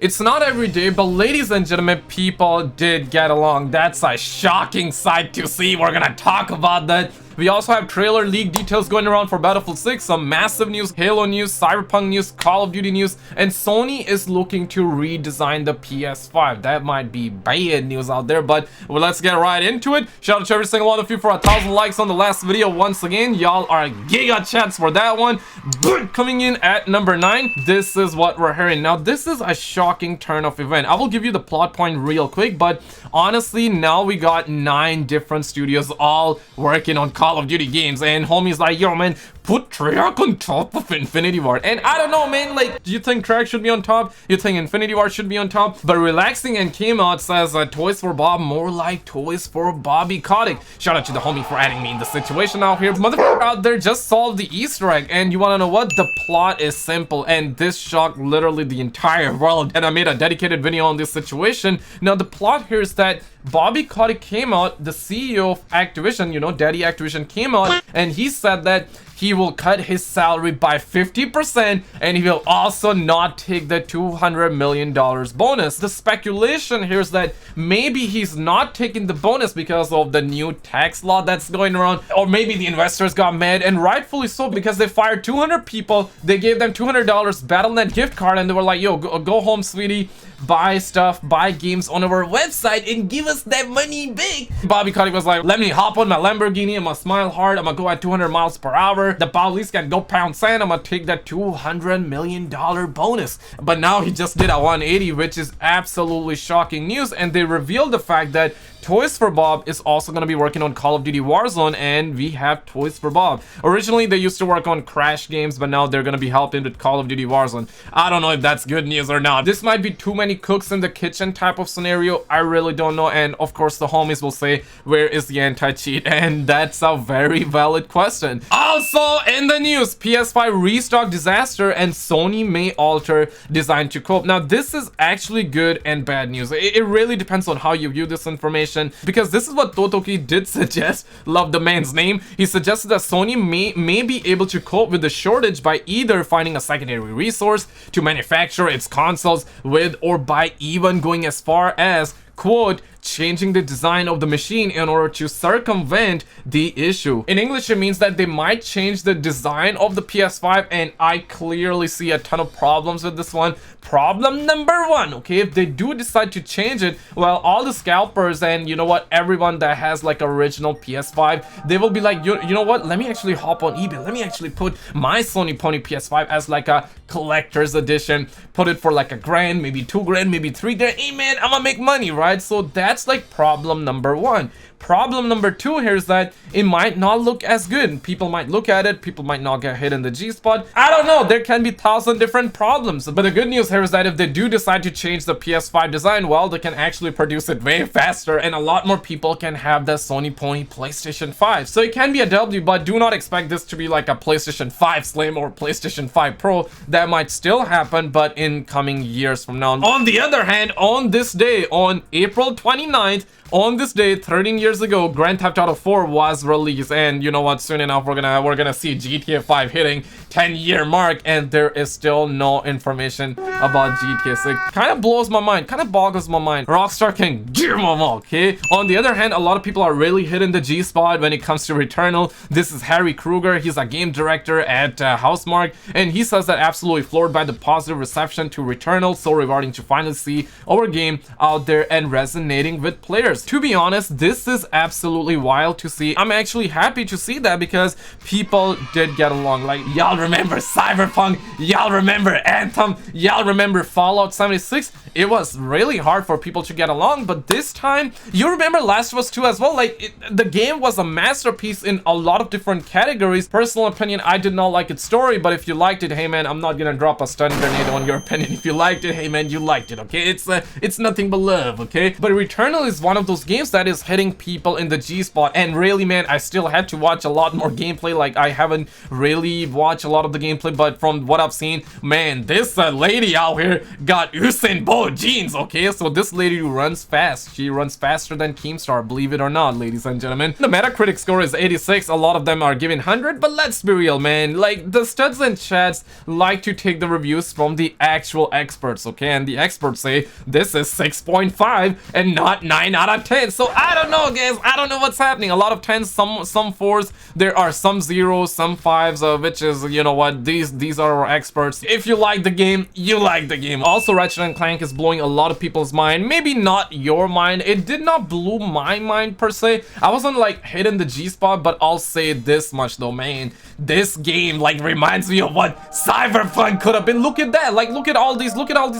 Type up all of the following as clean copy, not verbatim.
It's not every day, but ladies and gentlemen, people did get along. That's a shocking sight to see. We're gonna talk about that. We also have trailer leak details going around for Battlefield 6, some massive news, Halo news, Cyberpunk news, Call of Duty news, and Sony is looking to redesign the PS5. That might be bad news out there, but well, let's get right into it. Shout out to every single one of you for 1,000 likes on the last video. Once again, y'all are giga chats for that one. But coming in at number 9, this is what we're hearing. Now, this is a shocking turn of event. I will give you the plot point real quick, but honestly, now we got 9 different studios all working on Call of Duty games, and homie's like, yo man, put Treyarch on top of Infinity Ward. And I don't know, man, like, do you think Treyarch should be on top? You think Infinity Ward should be on top? But Relaxing and came out says Toys for Bob, more like Toys for Bobby Kotick. Shout out to the homie for adding me in the situation out here. Motherfucker out there just solved the Easter egg, and you wanna know what? The plot is simple, and this shocked literally the entire world, and I made a dedicated video on this situation. Now the plot here is that Bobby Kotick came out, the CEO of Activision, you know, Daddy Activision, came out and he said that he will cut his salary by 50% and he will also not take the $200 million bonus. The speculation here is that maybe he's not taking the bonus because of the new tax law that's going around, or maybe the investors got mad, and rightfully so, because they fired 200 people, they gave them $200 Battle.net gift card, and they were like, yo, go home, sweetie, buy stuff, buy games on our website and give us that money back. Bobby Kotick was like, let me hop on my Lamborghini, I'm gonna smile hard, I'm gonna go at 200 miles per hour, the police can go pound sand, I'm gonna take that $200 million bonus. But now he just did a 180, which is absolutely shocking news, and they revealed the fact that Toys for Bob is also going to be working on Call of Duty Warzone, and we have Toys for Bob. Originally, they used to work on Crash games, but now they're going to be helping with Call of Duty Warzone. I don't know if that's good news or not. This might be too many cooks in the kitchen type of scenario. I really don't know. And of course, the homies will say, where is the anti-cheat? And that's a very valid question. Also in the news, PS5 restock disaster and Sony may alter design to cope. Now, this is actually good and bad news. It really depends on how you view this information, because this is what Totoki did suggest. Love the man's name. He suggested that Sony may be able to cope with the shortage by either finding a secondary resource to manufacture its consoles with, or by even going as far as, quote, changing the design of the machine in order to circumvent the issue. In English, it means that they might change the design of the PS5, and I clearly see a ton of problems with this one. Problem number 1, okay, if they do decide to change it, well, all the scalpers and you know what, everyone that has like original PS5, they will be like, you know what, let me actually hop on eBay, let me actually put my Sony Pony PS5 as like a collector's edition, put it for like $1,000, maybe $2,000, maybe $3,000. Hey man, I'm gonna make money, right? So that's like problem number 1. Problem number 2 here is that it might not look as good. People might look at it, people might not get hit in the G-spot. I don't know, there can be 1,000 different problems. But the good news here is that if they do decide to change the PS5 design, well, they can actually produce it way faster, and a lot more people can have the Sony Pony PlayStation 5. So it can be a W, but do not expect this to be like a PlayStation 5 Slim or PlayStation 5 Pro. That might still happen, but in coming years from now. On the other hand, on this day, on April 29th, on this day 13 years ago, Grand Theft Auto 4 was released, and you know what, soon enough we're gonna see GTA 5 hitting 10-year mark, and there is still no information about GTA 6. Kind of blows my mind, kind of boggles my mind. Rockstar can give them all, okay? On the other hand, a lot of people are really hitting the G spot when it comes to Returnal. This is Harry Kruger, he's a game director at Housemarque, and he says that absolutely floored by the positive reception to Returnal, so rewarding to finally see our game out there and resonating with players. To be honest, this is absolutely wild to see. I'm actually happy to see that, because people did get along. Like, y'all remember Cyberpunk, y'all remember Anthem, y'all remember Fallout 76. It was really hard for people to get along, but this time, you remember Last of Us 2 as well. Like, the game was a masterpiece in a lot of different categories. Personal opinion, I did not like its story, but if you liked it, hey man, I'm not gonna drop a stun grenade on your opinion. If you liked it, hey man, you liked it, okay? It's nothing but love, okay? But Returnal is one of those games that is hitting people in the G spot. And really, man, I still had to watch a lot more gameplay. Like, I haven't really watched a lot of the gameplay, but from what I've seen, man, this lady out here got Usain Bolt genes. Okay, so this lady runs fast. She runs faster than Keemstar, believe it or not, ladies and gentlemen. The Metacritic score is 86. A lot of them are giving 100, but let's be real, man. Like, the studs and chats like to take the reviews from the actual experts, okay? And the experts say this is 6.5 and not 9 out of 10. So I don't know, guys. I don't know what's happening. A lot of 10s, some 4s. There are some 0s, some 5s, which is, you know what, these are our experts. If you like the game, you like the game. Also, Ratchet and Clank is blowing a lot of people's mind. Maybe not your mind. It did not blow my mind per se. I wasn't like hitting the G spot, but I'll say this much though, man. This game like reminds me of what Cyberpunk could have been. Look at that. Like, look at all these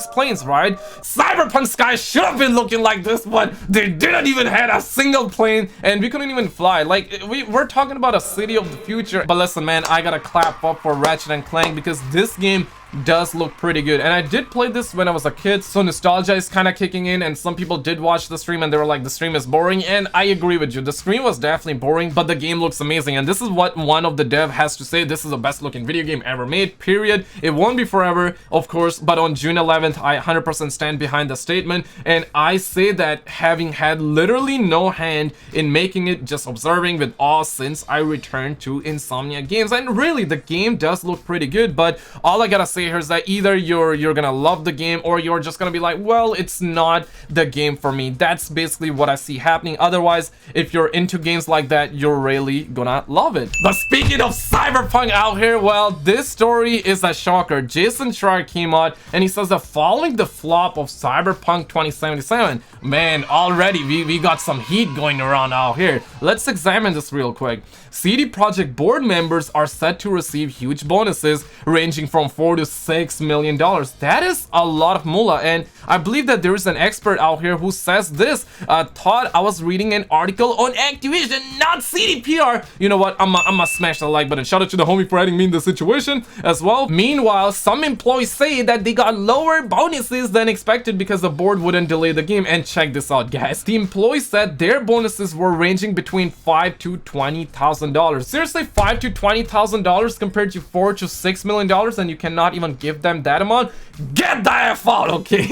planes, right? Cyberpunk sky should have been looking like this, but they didn't even have a single plane, and we couldn't even fly. Like, we're talking about a city of the future. But listen, man, I gotta clap up for Ratchet and Clank because this game does look pretty good. And I did play this when I was a kid, so nostalgia is kind of kicking in, and some people did watch the stream and they were like, the stream is boring, and I agree with you. The stream was definitely boring, but the game looks amazing. And this is what one of the dev has to say: this is the best looking video game ever made, period. It won't be forever, of course, but on June 11th I 100% stand behind the statement, and I say that having had literally no hand in making it, just observing with awe since I returned to Insomnia Games. And really, the game does look pretty good, but all I gotta say here is that either you're gonna love the game, or you're just gonna be like, well, it's not the game for me. That's basically what I see happening. Otherwise, if you're into games like that, you're really gonna love it. But speaking of Cyberpunk out here, well, this story is a shocker. Jason Schreier came out and he says that following the flop of Cyberpunk 2077, man, already we got some heat going around out here. Let's examine this real quick. CD Projekt board members are set to receive huge bonuses ranging from $4 to $6 million. That is a lot of moolah, and I believe that there is an expert out here who says this. Thought I was reading an article on Activision, not CDPR. You know what? I'm gonna smash the like button. Shout out to the homie for adding me in the situation as well. Meanwhile, some employees say that they got lower bonuses than expected because the board wouldn't delay the game. And check this out, guys. The employees said their bonuses were ranging between $5,000 to $20,000. Seriously, $5,000 to $20,000 compared to $4 to $6 million, and you cannot even give them that amount? Get the F out, okay?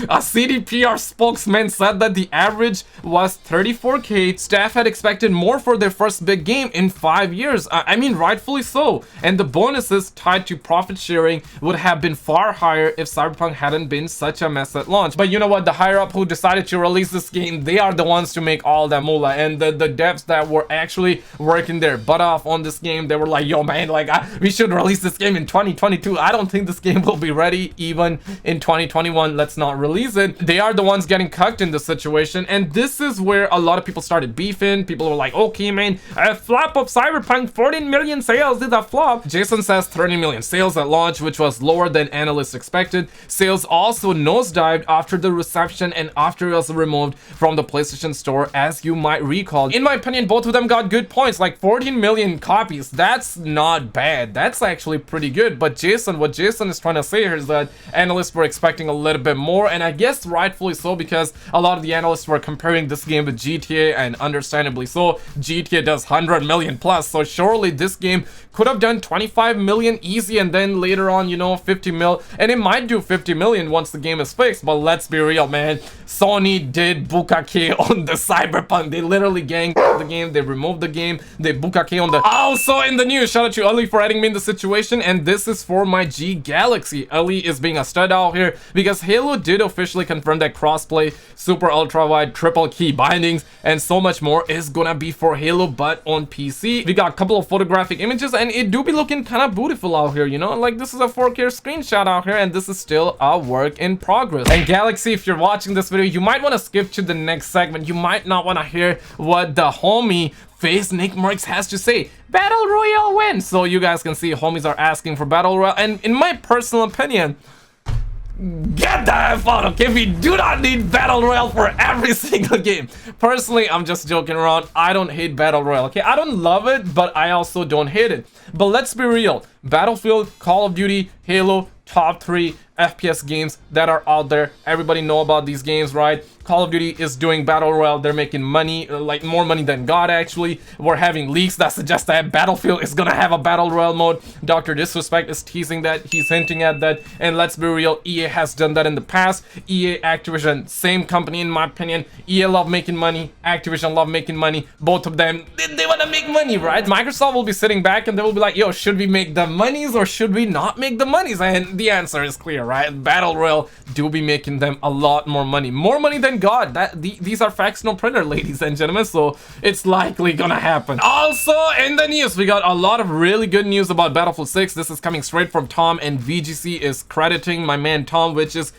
A CDPR spokesman said that the average was $34K. Staff had expected more for their first big game in 5 years. I mean, rightfully so. And the bonuses tied to profit sharing would have been far higher if Cyberpunk hadn't been such a mess at launch. But you know what? The higher up who decided to release this game, they are the ones to make all that moolah. And the devs that were actually working their butt off on this game, they were like, yo, man, like, we should release this game in 2022. I don't think this game will be ready even in 2021. Let's not release it. They are the ones getting cucked in this situation, and this is where a lot of people started beefing. People were like, okay, man, a flop of Cyberpunk, 14 million sales is a flop. Jason says 30 million sales at launch, which was lower than analysts expected. Sales also nosedived after the reception and after it was removed from the PlayStation Store, as you might recall. In my opinion, both of them got good points. Like 14 million copies, that's not bad. That's actually pretty good. But what Jason is trying to say here is that analysts were expecting a little bit more, and I guess rightfully so, because a lot of the analysts were comparing this game with GTA, and understandably so. GTA does 100 million plus, so surely this game could have done 25 million easy, and then later on, you know, 50 mil, and it might do 50 million once the game is fixed. But let's be real, man, Sony did bukake on the Cyberpunk. They literally ganged the game, they removed the game, they bukake on the... Also in the news, shout out to Ali for adding me in the situation, and this is for my G Galaxy. Ali is being a stud out here because Halo did officially confirm that crossplay, super ultra wide, triple key bindings, and so much more is gonna be for Halo, but on PC. We got a couple of photographic images, and it do be looking kind of beautiful out here, you know, like this is a 4K screenshot out here, and this is still a work in progress. And Galaxy, if you're watching this video, you might want to skip to the next segment. You might not want to hear what the homie Face Nick Mercs has to say. Battle Royale win. So you guys can see homies are asking for Battle Royale, and in my personal opinion, get the F out, okay? We do not need Battle Royale for every single game. Personally, I'm just joking around. I don't hate Battle Royale, okay? I don't love it, but I also don't hate it. But let's be real. Battlefield, Call of Duty, Halo, top 3 FPS games that are out there. Everybody know about these games, right? Call of Duty is doing battle royale. They're making money, like more money than God actually. We're having leaks that suggest that Battlefield is gonna have a battle royale mode. DrDisrespect is teasing that, he's hinting at that, and let's be real, EA has done that in the past. EA, Activision, same company in my opinion. EA love making money, Activision love making money. Both of them, they wanna make money, right? Microsoft will be sitting back and they will be like, yo, should we make the monies or should we not make the monies? And the answer is clear, right? Battle royale do be making them a lot more money than God. These are facts, no printer, ladies and gentlemen, so it's likely gonna happen. Also in the news, we got a lot of really good news about Battlefield 6. This is coming straight from Tom, and VGC is crediting my man Tom, which is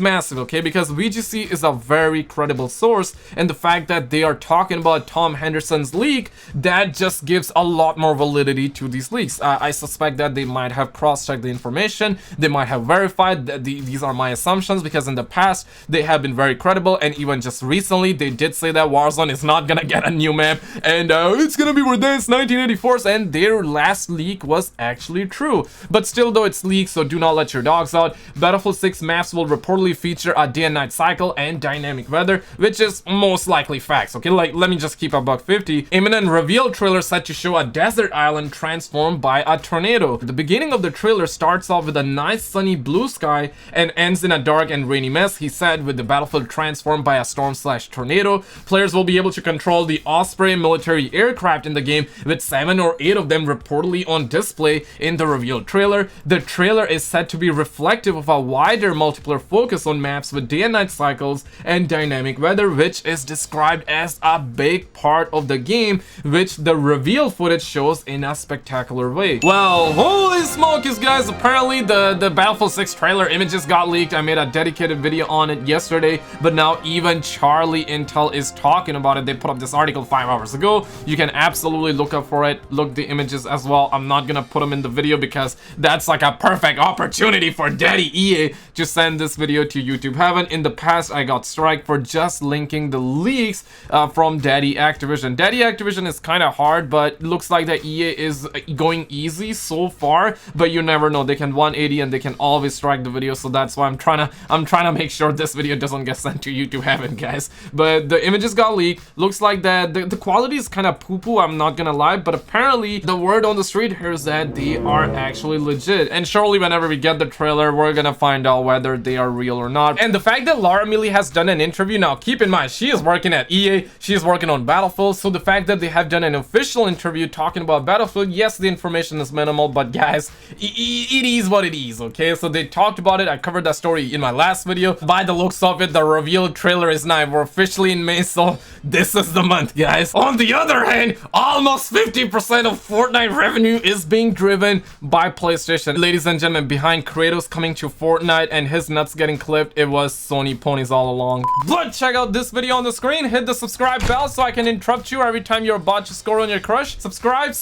massive, okay? Because VGC is a very credible source, and the fact that they are talking about Tom Henderson's leak, that just gives a lot more validity to these leaks. I suspect that they might have cross-checked the information, they might have verified that these are my assumptions, because in the past they have been very credible. And even just recently, they did say that Warzone is not gonna get a new map, and it's gonna be Verdansk 1984, and their last leak was actually true. But still, though, it's leaked, so do not let your dogs out. Battlefield 6 maps will reportedly feature a day and night cycle and dynamic weather, which is most likely facts, okay? Like, let me just keep a $150. Imminent reveal trailer set to show a desert island transformed by a tornado. The beginning of the trailer starts off with a nice sunny blue sky and ends in a dark and rainy mess, he said, with the battlefield transformed by a storm/tornado. Players will be able to control the Osprey military aircraft in the game, with 7 or 8 of them reportedly on display in the revealed trailer. The trailer is said to be reflective of a wider multiplayer focus on maps with day and night cycles and dynamic weather, which is described as a big part of the game, which the reveal footage shows in a spectacular way. Well, holy smokies, guys, apparently the Battlefield 6 trailer images got leaked. I made a dedicated video on it yesterday, but now even Charlie Intel is talking about it. They put up this article 5 hours ago. You can absolutely look up for it, look the images as well. I'm not gonna put them in the video because that's like a perfect opportunity for Daddy EA to send this video to YouTube heaven. In the past, I got striked for just linking the leaks from Daddy Activision. Daddy Activision is kind of hard, but looks like that EA is going easy so far, but you never know. They can 180 and they can always strike the video, so that's why I'm trying to make sure this video doesn't get sent to YouTube heaven, guys. But the images got leaked. Looks like that the quality is kind of poo-poo, I'm not gonna lie, but apparently the word on the street here is that they are actually legit, and surely whenever we get the trailer, we're gonna find out whether they are real or not. And the fact that Laura Milley has done an interview, now keep in mind, she is working at EA, she is working on Battlefield, so the fact that they have done an official interview talking about Battlefield, yes, the information is minimal, but guys, it is what it is, okay? So they talked about it. I covered that story in my last video. By the looks of it, the reveal trailer is now, we're officially in May, so this is the month, guys. On the other hand, almost 50% of Fortnite revenue is being driven by PlayStation. Ladies and gentlemen, behind Kratos coming to Fortnite and his nuts getting clipped, it was Sony ponies all along. But check out this video on the screen, hit the subscribe bell so I can interrupt you every time you're about to score on your crush. Subscribe.